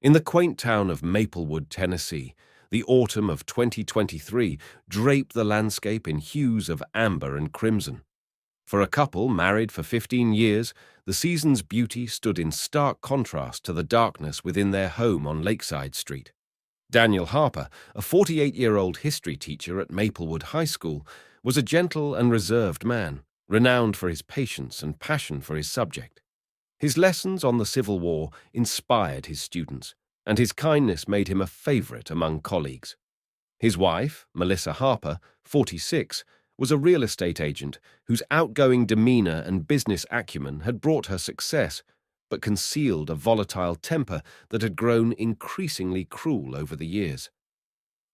In the quaint town of Maplewood, Tennessee, the autumn of 2023 draped the landscape in hues of amber and crimson. For a couple married for 15 years, the season's beauty stood in stark contrast to the darkness within their home on Lakeside Street. Daniel Harper, a 48-year-old history teacher at Maplewood High School, was a gentle and reserved man, renowned for his patience and passion for his subject. His lessons on the Civil War inspired his students, and his kindness made him a favorite among colleagues. His wife, Melissa Harper, 46, was a real estate agent whose outgoing demeanor and business acumen had brought her success, but concealed a volatile temper that had grown increasingly cruel over the years.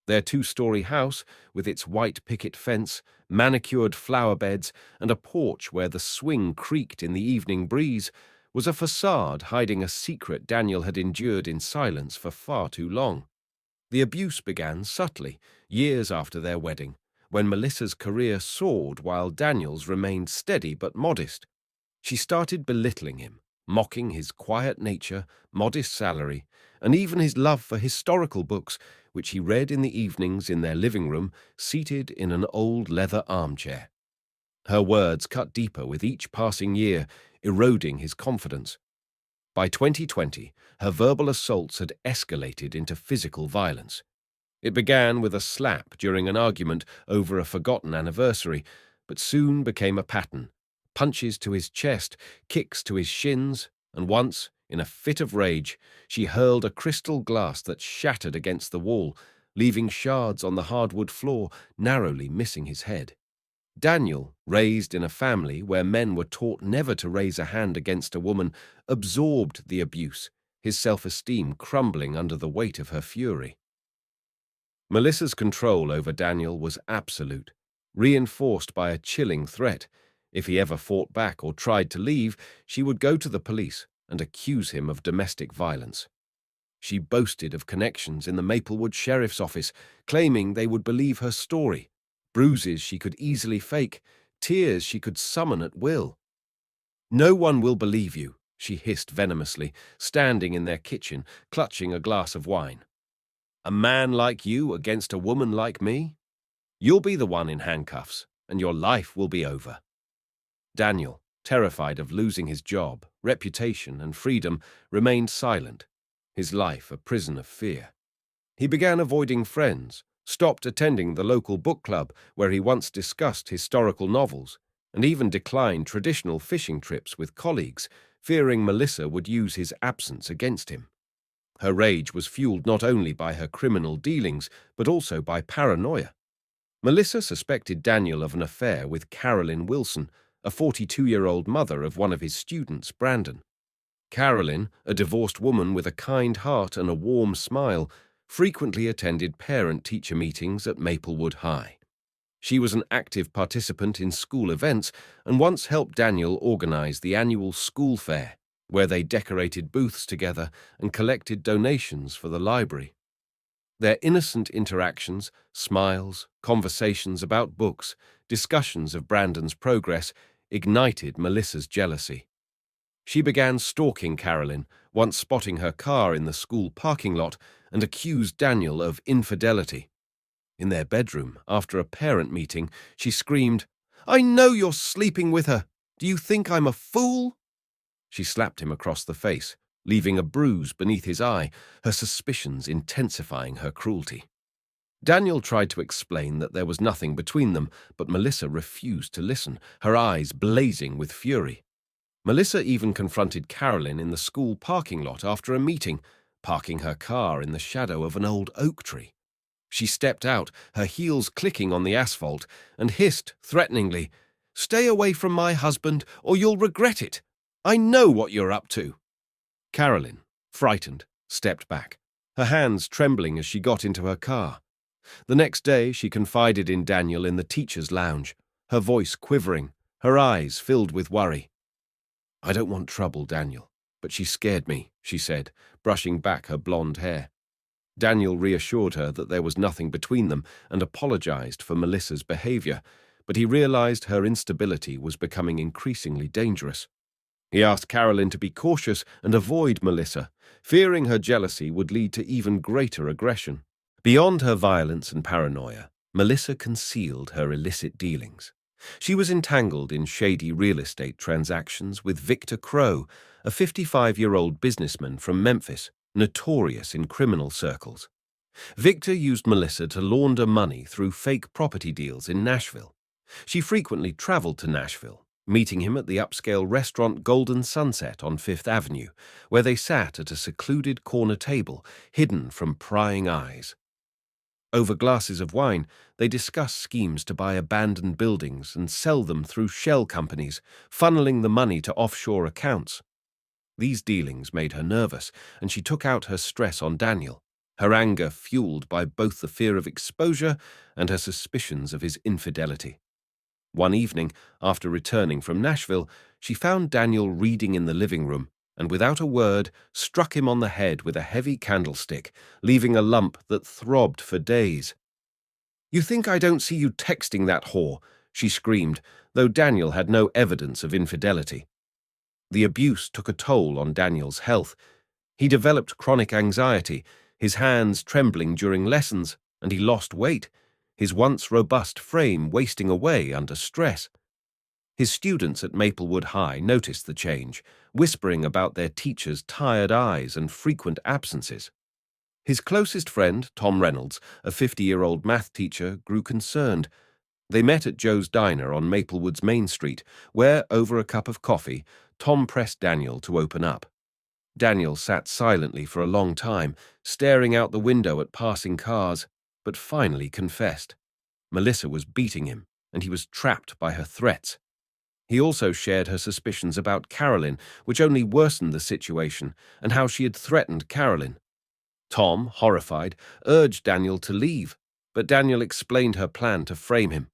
Their two-story house, with its white picket fence, manicured flower beds, and a porch where the swing creaked in the evening breeze, was a facade hiding a secret Daniel had endured in silence for far too long. The abuse began subtly, years after their wedding, when Melissa's career soared while Daniel's remained steady but modest. She started belittling him, mocking his quiet nature, modest salary, and even his love for historical books, which he read in the evenings in their living room, seated in an old leather armchair. Her words cut deeper with each passing year, eroding his confidence. By 2020, her verbal assaults had escalated into physical violence. It began with a slap during an argument over a forgotten anniversary, but soon became a pattern. Punches to his chest, kicks to his shins, and once, in a fit of rage, she hurled a crystal glass that shattered against the wall, leaving shards on the hardwood floor, narrowly missing his head. Daniel, raised in a family where men were taught never to raise a hand against a woman, absorbed the abuse, his self-esteem crumbling under the weight of her fury. Melissa's control over Daniel was absolute, reinforced by a chilling threat. If he ever fought back or tried to leave, she would go to the police and accuse him of domestic violence. She boasted of connections in the Maplewood Sheriff's Office, claiming they would believe her story. Bruises she could easily fake, tears she could summon at will. "No one will believe you," she hissed venomously, standing in their kitchen, clutching a glass of wine. "A man like you against a woman like me? You'll be the one in handcuffs, and your life will be over." Daniel, terrified of losing his job, reputation, and freedom, remained silent, his life a prison of fear. He began avoiding friends, stopped attending the local book club where he once discussed historical novels, and even declined traditional fishing trips with colleagues, fearing Melissa would use his absence against him. Her rage was fueled not only by her criminal dealings, but also by paranoia. Melissa suspected Daniel of an affair with Carolyn Wilson, a 42-year-old mother of one of his students, Brandon. Carolyn, a divorced woman with a kind heart and a warm smile, frequently attended parent-teacher meetings at Maplewood High. She was an active participant in school events and once helped Daniel organize the annual school fair, where they decorated booths together and collected donations for the library. Their innocent interactions, smiles, conversations about books, discussions of Brandon's progress, ignited Melissa's jealousy. She began stalking Carolyn, once spotting her car in the school parking lot, and accused Daniel of infidelity. In their bedroom, after a parent meeting, she screamed, "I know you're sleeping with her! Do you think I'm a fool?" She slapped him across the face, leaving a bruise beneath his eye, her suspicions intensifying her cruelty. Daniel tried to explain that there was nothing between them, but Melissa refused to listen, her eyes blazing with fury. Melissa even confronted Carolyn in the school parking lot after a meeting, parking her car in the shadow of an old oak tree. She stepped out, her heels clicking on the asphalt, and hissed threateningly, "Stay away from my husband, or you'll regret it. I know what you're up to." Carolyn, frightened, stepped back, her hands trembling as she got into her car. The next day, she confided in Daniel in the teacher's lounge, her voice quivering, her eyes filled with worry. "I don't want trouble, Daniel, but she scared me," she said, brushing back her blonde hair. Daniel reassured her that there was nothing between them and apologized for Melissa's behavior, but he realized her instability was becoming increasingly dangerous. He asked Carolyn to be cautious and avoid Melissa, fearing her jealousy would lead to even greater aggression. Beyond her violence and paranoia, Melissa concealed her illicit dealings. She was entangled in shady real estate transactions with Victor Crow, a 55-year-old businessman from Memphis, notorious in criminal circles. Victor used Melissa to launder money through fake property deals in Nashville. She frequently traveled to Nashville, meeting him at the upscale restaurant Golden Sunset on Fifth Avenue, where they sat at a secluded corner table, hidden from prying eyes. Over glasses of wine, they discussed schemes to buy abandoned buildings and sell them through shell companies, funneling the money to offshore accounts. These dealings made her nervous, and she took out her stress on Daniel, her anger fueled by both the fear of exposure and her suspicions of his infidelity. One evening, after returning from Nashville, she found Daniel reading in the living room and, without a word, struck him on the head with a heavy candlestick, leaving a lump that throbbed for days. "You think I don't see you texting that whore?" she screamed, though Daniel had no evidence of infidelity. The abuse took a toll on Daniel's health. He developed chronic anxiety, his hands trembling during lessons, and he lost weight, his once robust frame wasting away under stress. His students at Maplewood High noticed the change, whispering about their teacher's tired eyes and frequent absences. His closest friend, Tom Reynolds, a 50-year-old math teacher, grew concerned. They met at Joe's Diner on Maplewood's Main Street, where, over a cup of coffee, Tom pressed Daniel to open up. Daniel sat silently for a long time, staring out the window at passing cars, but finally confessed. Melissa was beating him, and he was trapped by her threats. He also shared her suspicions about Carolyn, which only worsened the situation, and how she had threatened Carolyn. Tom, horrified, urged Daniel to leave, but Daniel explained her plan to frame him.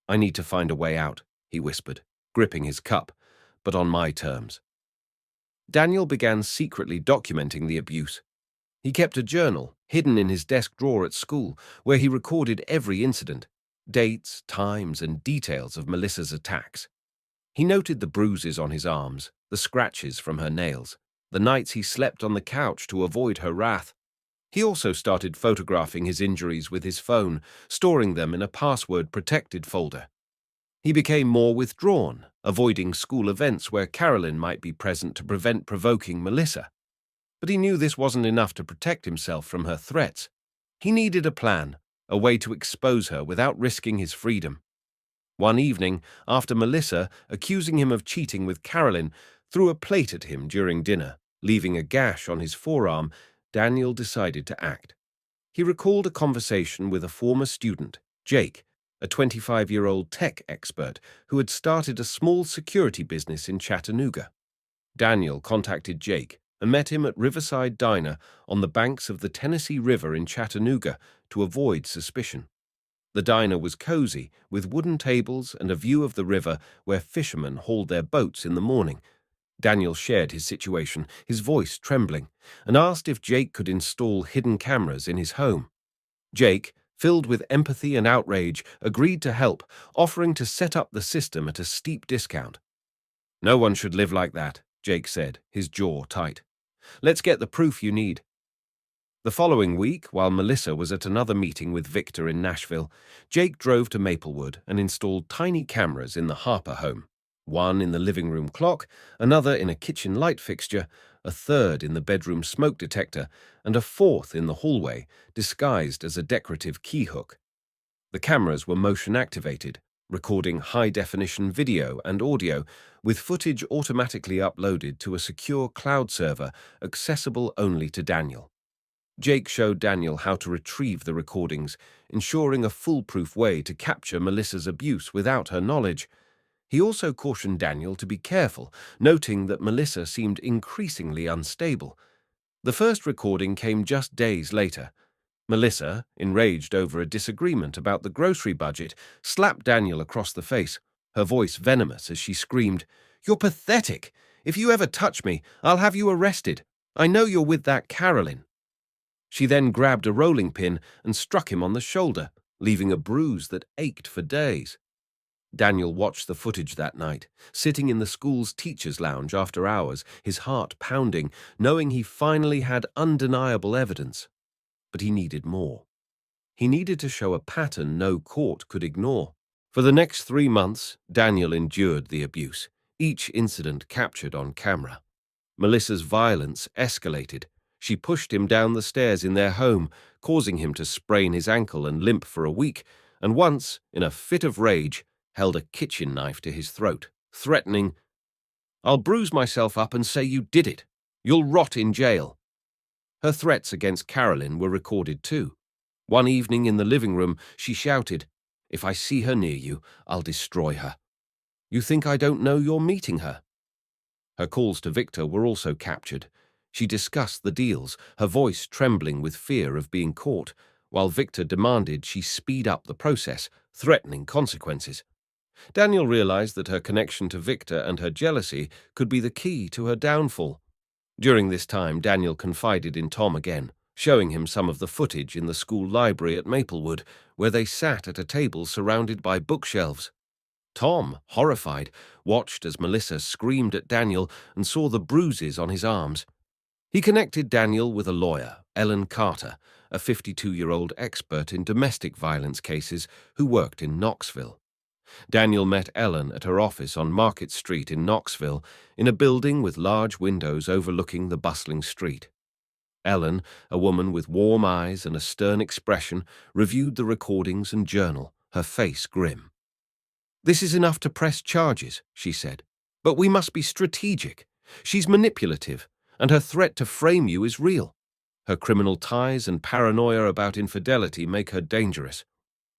"I need to find a way out," he whispered, gripping his cup, "but on my terms." Daniel began secretly documenting the abuse. He kept a journal, hidden in his desk drawer at school, where he recorded every incident, dates, times, and details of Melissa's attacks. He noted the bruises on his arms, the scratches from her nails, the nights he slept on the couch to avoid her wrath. He also started photographing his injuries with his phone, storing them in a password-protected folder. He became more withdrawn, avoiding school events where Carolyn might be present to prevent provoking Melissa. But he knew this wasn't enough to protect himself from her threats. He needed a plan, a way to expose her without risking his freedom. One evening, after Melissa, accusing him of cheating with Carolyn, threw a plate at him during dinner, leaving a gash on his forearm, Daniel decided to act. He recalled a conversation with a former student, Jake, a 25-year-old tech expert who had started a small security business in Chattanooga. Daniel contacted Jake and met him at Riverside Diner on the banks of the Tennessee River in Chattanooga to avoid suspicion. The diner was cozy, with wooden tables and a view of the river where fishermen hauled their boats in the morning. Daniel shared his situation, his voice trembling, and asked if Jake could install hidden cameras in his home. Jake, filled with empathy and outrage, agreed to help, offering to set up the system at a steep discount. "No one should live like that," Jake said, his jaw tight. "Let's get the proof you need." The following week, while Melissa was at another meeting with Victor in Nashville, Jake drove to Maplewood and installed tiny cameras in the Harper home, one in the living room clock, another in a kitchen light fixture, a third in the bedroom smoke detector, and a fourth in the hallway, disguised as a decorative key hook. The cameras were motion-activated, recording high-definition video and audio, with footage automatically uploaded to a secure cloud server accessible only to Daniel. Jake showed Daniel how to retrieve the recordings, ensuring a foolproof way to capture Melissa's abuse without her knowledge. He also cautioned Daniel to be careful, noting that Melissa seemed increasingly unstable. The first recording came just days later. Melissa, enraged over a disagreement about the grocery budget, slapped Daniel across the face, her voice venomous as she screamed, "You're pathetic! If you ever touch me, I'll have you arrested. I know you're with that Carolyn." She then grabbed a rolling pin and struck him on the shoulder, leaving a bruise that ached for days. Daniel watched the footage that night, sitting in the school's teacher's lounge after hours, his heart pounding, knowing he finally had undeniable evidence. But he needed more. He needed to show a pattern no court could ignore. For the next 3 months, Daniel endured the abuse, each incident captured on camera. Melissa's violence escalated. She pushed him down the stairs in their home, causing him to sprain his ankle and limp for a week, and once, in a fit of rage, held a kitchen knife to his throat, threatening, "I'll bruise myself up and say you did it. You'll rot in jail." Her threats against Carolyn were recorded too. One evening in the living room, she shouted, "If I see her near you, I'll destroy her. You think I don't know you're meeting her?" Her calls to Victor were also captured. She discussed the deals, her voice trembling with fear of being caught, while Victor demanded she speed up the process, threatening consequences. Daniel realized that her connection to Victor and her jealousy could be the key to her downfall. During this time, Daniel confided in Tom again, showing him some of the footage in the school library at Maplewood, where they sat at a table surrounded by bookshelves. Tom, horrified, watched as Melissa screamed at Daniel and saw the bruises on his arms. He connected Daniel with a lawyer, Ellen Carter, a 52-year-old expert in domestic violence cases who worked in Knoxville. Daniel met Ellen at her office on Market Street in Knoxville, in a building with large windows overlooking the bustling street. Ellen, a woman with warm eyes and a stern expression, reviewed the recordings and journal, her face grim. "This is enough to press charges," she said. "But we must be strategic. She's manipulative, and her threat to frame you is real. Her criminal ties and paranoia about infidelity make her dangerous.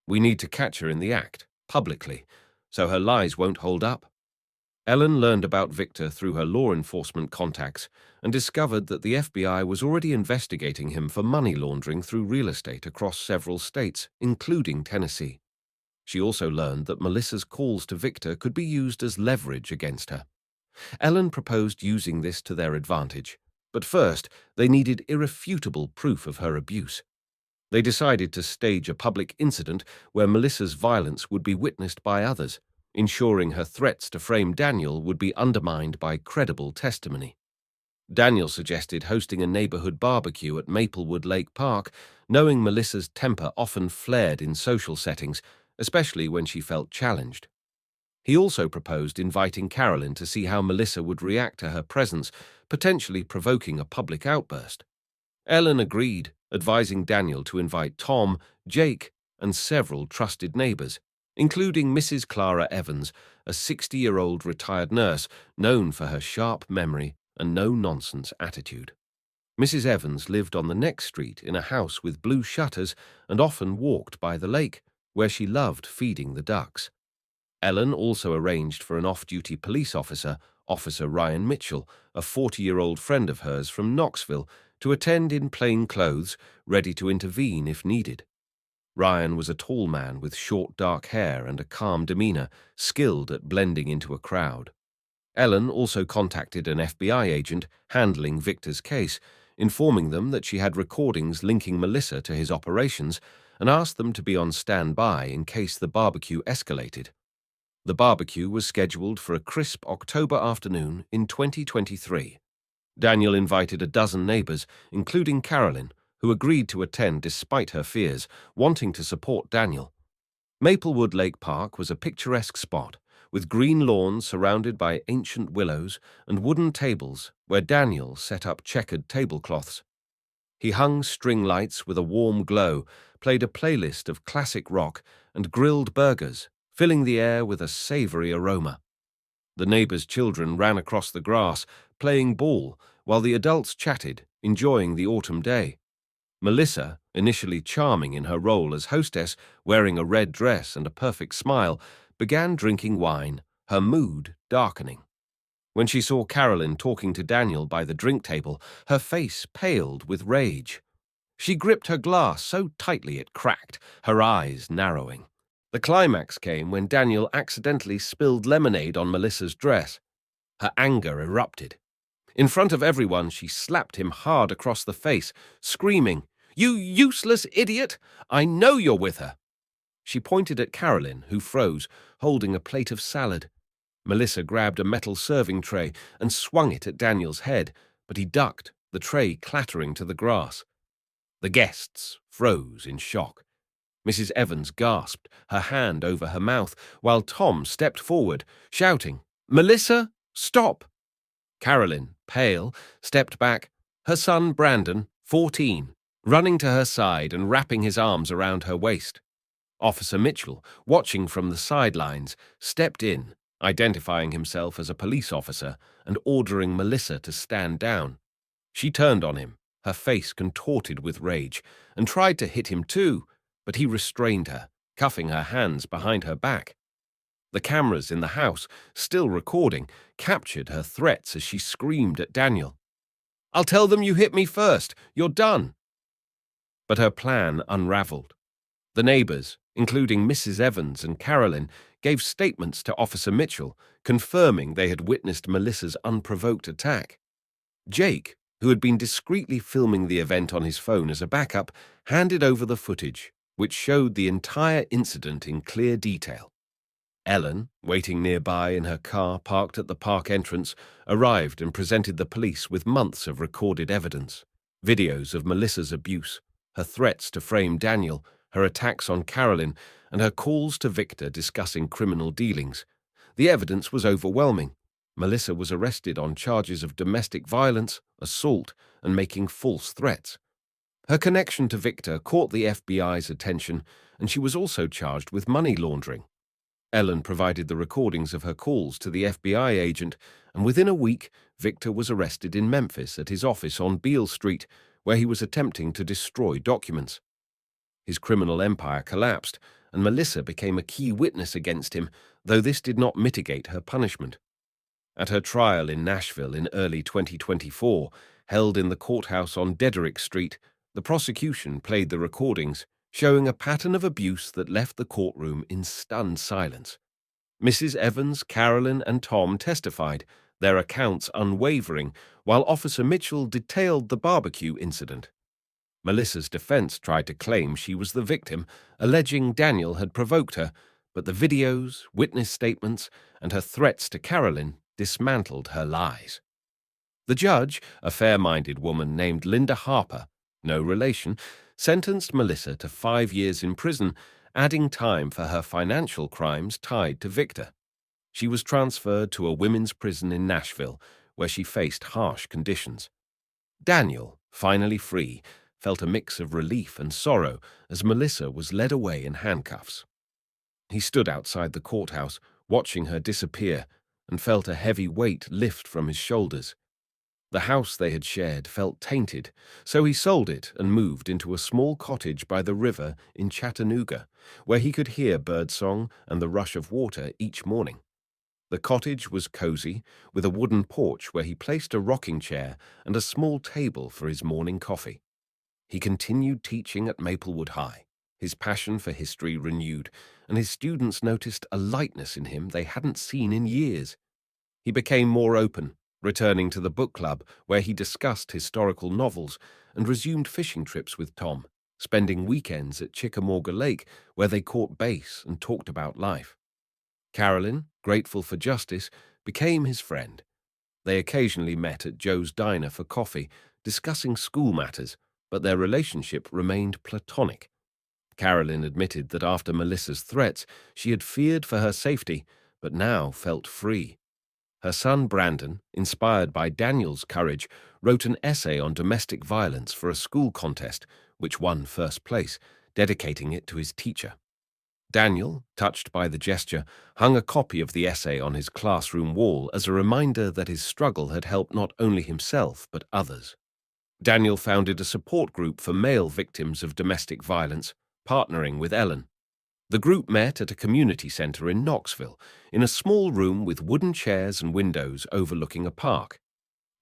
We need to catch her in the act, publicly, so her lies won't hold up." Ellen learned about Victor through her law enforcement contacts and discovered that the FBI was already investigating him for money laundering through real estate across several states, including Tennessee. She also learned that Melissa's calls to Victor could be used as leverage against her. Ellen proposed using this to their advantage, but first they needed irrefutable proof of her abuse. They decided to stage a public incident where Melissa's violence would be witnessed by others, ensuring her threats to frame Daniel would be undermined by credible testimony. Daniel suggested hosting a neighborhood barbecue at Maplewood Lake Park, knowing Melissa's temper often flared in social settings, especially when she felt challenged. He also proposed inviting Carolyn to see how Melissa would react to her presence, potentially provoking a public outburst. Ellen agreed, advising Daniel to invite Tom, Jake, and several trusted neighbors, including Mrs. Clara Evans, a 60-year-old retired nurse known for her sharp memory and no-nonsense attitude. Mrs. Evans lived on the next street in a house with blue shutters and often walked by the lake, where she loved feeding the ducks. Ellen also arranged for an off-duty police officer, Officer Ryan Mitchell, a 40-year-old friend of hers from Knoxville, to attend in plain clothes, ready to intervene if needed. Ryan was a tall man with short dark hair and a calm demeanor, skilled at blending into a crowd. Ellen also contacted an FBI agent handling Victor's case, informing them that she had recordings linking Melissa to his operations, and asked them to be on standby in case the barbecue escalated. The barbecue was scheduled for a crisp October afternoon in 2023. Daniel invited a dozen neighbors, including Carolyn, who agreed to attend despite her fears, wanting to support Daniel. Maplewood Lake Park was a picturesque spot, with green lawns surrounded by ancient willows and wooden tables where Daniel set up checkered tablecloths. He hung string lights with a warm glow, played a playlist of classic rock, and grilled burgers, filling the air with a savory aroma. The neighbors' children ran across the grass, playing ball, while the adults chatted, enjoying the autumn day. Melissa, initially charming in her role as hostess, wearing a red dress and a perfect smile, began drinking wine, her mood darkening. When she saw Carolyn talking to Daniel by the drink table, her face paled with rage. She gripped her glass so tightly it cracked, her eyes narrowing. The climax came when Daniel accidentally spilled lemonade on Melissa's dress. Her anger erupted. In front of everyone, she slapped him hard across the face, screaming, "You useless idiot! I know you're with her!" She pointed at Carolyn, who froze, holding a plate of salad. Melissa grabbed a metal serving tray and swung it at Daniel's head, but he ducked, the tray clattering to the grass. The guests froze in shock. Mrs. Evans gasped, her hand over her mouth, while Tom stepped forward, shouting, "Melissa, stop!" Carolyn, pale, stepped back, her son Brandon, 14, running to her side and wrapping his arms around her waist. Officer Mitchell, watching from the sidelines, stepped in, identifying himself as a police officer and ordering Melissa to stand down. She turned on him, her face contorted with rage, and tried to hit him too, but he restrained her, cuffing her hands behind her back. The cameras in the house, still recording, captured her threats as she screamed at Daniel. "I'll tell them you hit me first. You're done." But her plan unraveled. The neighbors, including Mrs. Evans and Carolyn, gave statements to Officer Mitchell, confirming they had witnessed Melissa's unprovoked attack. Jake, who had been discreetly filming the event on his phone as a backup, handed over the footage, which showed the entire incident in clear detail. Ellen, waiting nearby in her car parked at the park entrance, arrived and presented the police with months of recorded evidence. Videos of Melissa's abuse, her threats to frame Daniel, her attacks on Carolyn, and her calls to Victor discussing criminal dealings. The evidence was overwhelming. Melissa was arrested on charges of domestic violence, assault, and making false threats. Her connection to Victor caught the FBI's attention, and she was also charged with money laundering. Ellen provided the recordings of her calls to the FBI agent, and within a week, Victor was arrested in Memphis at his office on Beale Street, where he was attempting to destroy documents. His criminal empire collapsed, and Melissa became a key witness against him, though this did not mitigate her punishment. At her trial in Nashville in early 2024, held in the courthouse on Dederick Street, the prosecution played the recordings, showing a pattern of abuse that left the courtroom in stunned silence. Mrs. Evans, Carolyn, and Tom testified, their accounts unwavering, while Officer Mitchell detailed the barbecue incident. Melissa's defense tried to claim she was the victim, alleging Daniel had provoked her, but the videos, witness statements, and her threats to Carolyn dismantled her lies. The judge, a fair-minded woman named Linda Harper, no relation, sentenced Melissa to 5 years in prison, adding time for her financial crimes tied to Victor. She was transferred to a women's prison in Nashville, where she faced harsh conditions. Daniel, finally free, felt a mix of relief and sorrow as Melissa was led away in handcuffs. He stood outside the courthouse, watching her disappear, and felt a heavy weight lift from his shoulders. The house they had shared felt tainted, so he sold it and moved into a small cottage by the river in Chattanooga, where he could hear birdsong and the rush of water each morning. The cottage was cozy, with a wooden porch where he placed a rocking chair and a small table for his morning coffee. He continued teaching at Maplewood High, his passion for history renewed, and his students noticed a lightness in him they hadn't seen in years. He became more open, returning to the book club where he discussed historical novels and resumed fishing trips with Tom, spending weekends at Chickamauga Lake where they caught bass and talked about life. Carolyn, grateful for justice, became his friend. They occasionally met at Joe's Diner for coffee, discussing school matters, but their relationship remained platonic. Carolyn admitted that after Melissa's threats, she had feared for her safety, but now felt free. Her son Brandon, inspired by Daniel's courage, wrote an essay on domestic violence for a school contest, which won first place, dedicating it to his teacher. Daniel, touched by the gesture, hung a copy of the essay on his classroom wall as a reminder that his struggle had helped not only himself but others. Daniel founded a support group for male victims of domestic violence, partnering with Ellen. The group met at a community center in Knoxville, in a small room with wooden chairs and windows overlooking a park.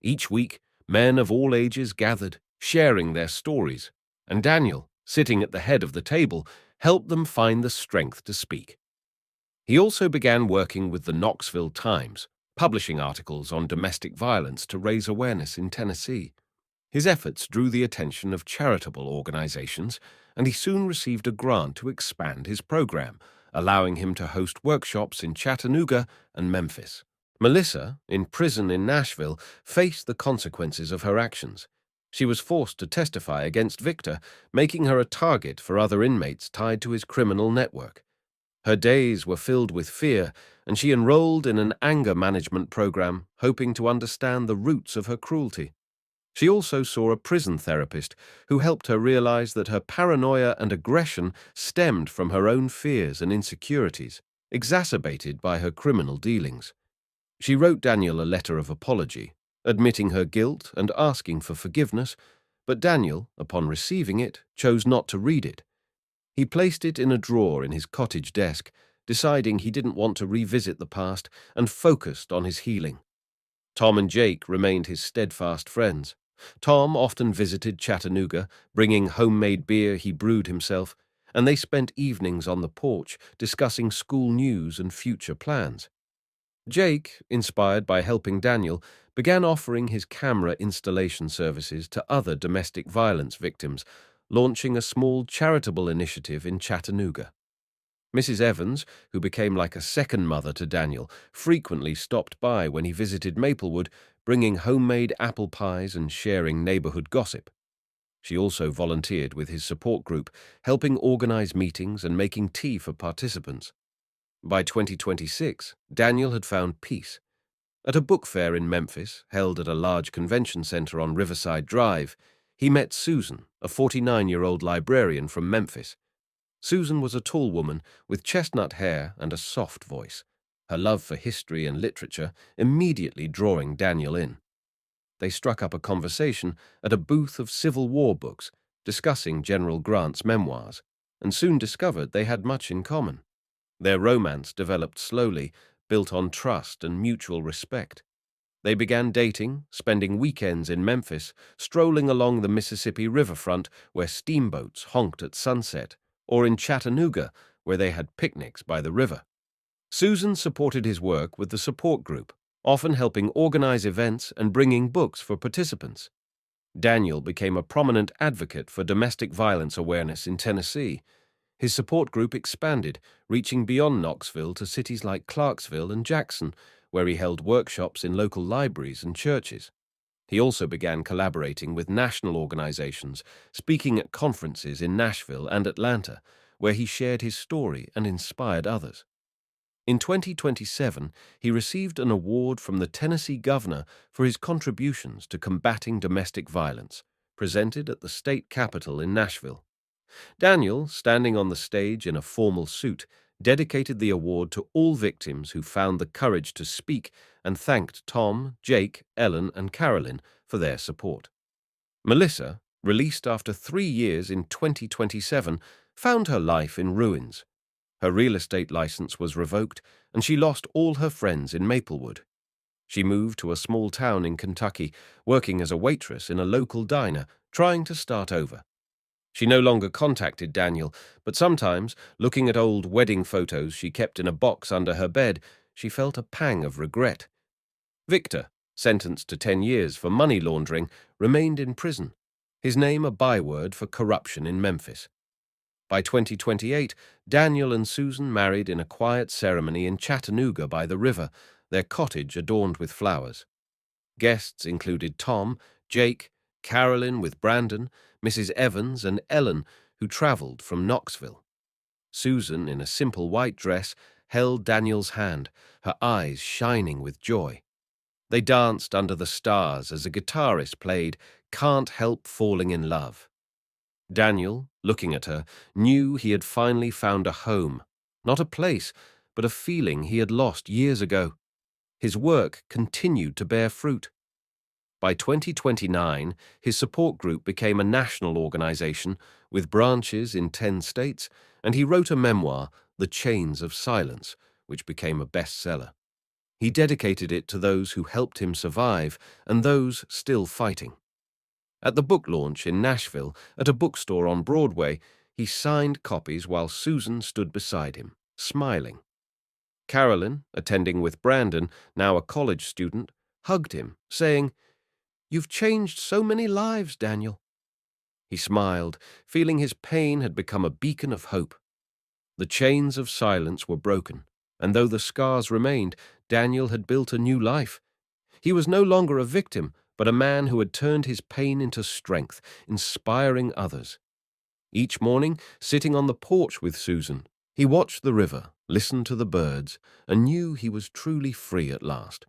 Each week, men of all ages gathered, sharing their stories, and Daniel, sitting at the head of the table, helped them find the strength to speak. He also began working with the Knoxville Times, publishing articles on domestic violence to raise awareness in Tennessee. His efforts drew the attention of charitable organizations, and he soon received a grant to expand his program, allowing him to host workshops in Chattanooga and Memphis. Melissa, in prison in Nashville, faced the consequences of her actions. She was forced to testify against Victor, making her a target for other inmates tied to his criminal network. Her days were filled with fear, and she enrolled in an anger management program, hoping to understand the roots of her cruelty. She also saw a prison therapist who helped her realize that her paranoia and aggression stemmed from her own fears and insecurities, exacerbated by her criminal dealings. She wrote Daniel a letter of apology, admitting her guilt and asking for forgiveness, but Daniel, upon receiving it, chose not to read it. He placed it in a drawer in his cottage desk, deciding he didn't want to revisit the past and focused on his healing. Tom and Jake remained his steadfast friends. Tom often visited Chattanooga, bringing homemade beer he brewed himself, and they spent evenings on the porch discussing school news and future plans. Jake, inspired by helping Daniel, began offering his camera installation services to other domestic violence victims, launching a small charitable initiative in Chattanooga. Mrs. Evans, who became like a second mother to Daniel, frequently stopped by when he visited Maplewood, bringing homemade apple pies and sharing neighborhood gossip. She also volunteered with his support group, helping organize meetings and making tea for participants. By 2026, Daniel had found peace. At a book fair in Memphis, held at a large convention center on Riverside Drive, he met Susan, a 49-year-old librarian from Memphis. Susan was a tall woman with chestnut hair and a soft voice, her love for history and literature immediately drawing Daniel in. They struck up a conversation at a booth of Civil War books, discussing General Grant's memoirs, and soon discovered they had much in common. Their romance developed slowly, built on trust and mutual respect. They began dating, spending weekends in Memphis, strolling along the Mississippi riverfront where steamboats honked at sunset, or in Chattanooga, where they had picnics by the river. Susan supported his work with the support group, often helping organize events and bringing books for participants. Daniel became a prominent advocate for domestic violence awareness in Tennessee. His support group expanded, reaching beyond Knoxville to cities like Clarksville and Jackson, where he held workshops in local libraries and churches. He also began collaborating with national organizations, speaking at conferences in Nashville and Atlanta, where he shared his story and inspired others. In 2027, he received an award from the Tennessee governor for his contributions to combating domestic violence, presented at the state capitol in Nashville. Daniel, standing on the stage in a formal suit, dedicated the award to all victims who found the courage to speak and thanked Tom, Jake, Ellen, and Carolyn for their support. Melissa, released after 3 years in 2027, found her life in ruins. Her real estate license was revoked, and she lost all her friends in Maplewood. She moved to a small town in Kentucky, working as a waitress in a local diner, trying to start over. She no longer contacted Daniel, but sometimes, looking at old wedding photos she kept in a box under her bed, she felt a pang of regret. Victor, sentenced to 10 years for money laundering, remained in prison, his name a byword for corruption in Memphis. By 2028, Daniel and Susan married in a quiet ceremony in Chattanooga by the river, their cottage adorned with flowers. Guests included Tom, Jake, Carolyn with Brandon, Mrs. Evans, and Ellen, who traveled from Knoxville. Susan, in a simple white dress, held Daniel's hand, her eyes shining with joy. They danced under the stars as a guitarist played "Can't Help Falling in Love." Daniel, looking at her, knew he had finally found a home, not a place, but a feeling he had lost years ago. His work continued to bear fruit. By 2029, his support group became a national organization with branches in 10 states, and he wrote a memoir, The Chains of Silence, which became a bestseller. He dedicated it to those who helped him survive and those still fighting. At the book launch in Nashville, at a bookstore on Broadway, he signed copies while Susan stood beside him, smiling. Carolyn, attending with Brandon, now a college student, hugged him, saying, "You've changed so many lives, Daniel." He smiled, feeling his pain had become a beacon of hope. The chains of silence were broken, and though the scars remained, Daniel had built a new life. He was no longer a victim, but a man who had turned his pain into strength, inspiring others. Each morning, sitting on the porch with Susan, he watched the river, listened to the birds, and knew he was truly free at last.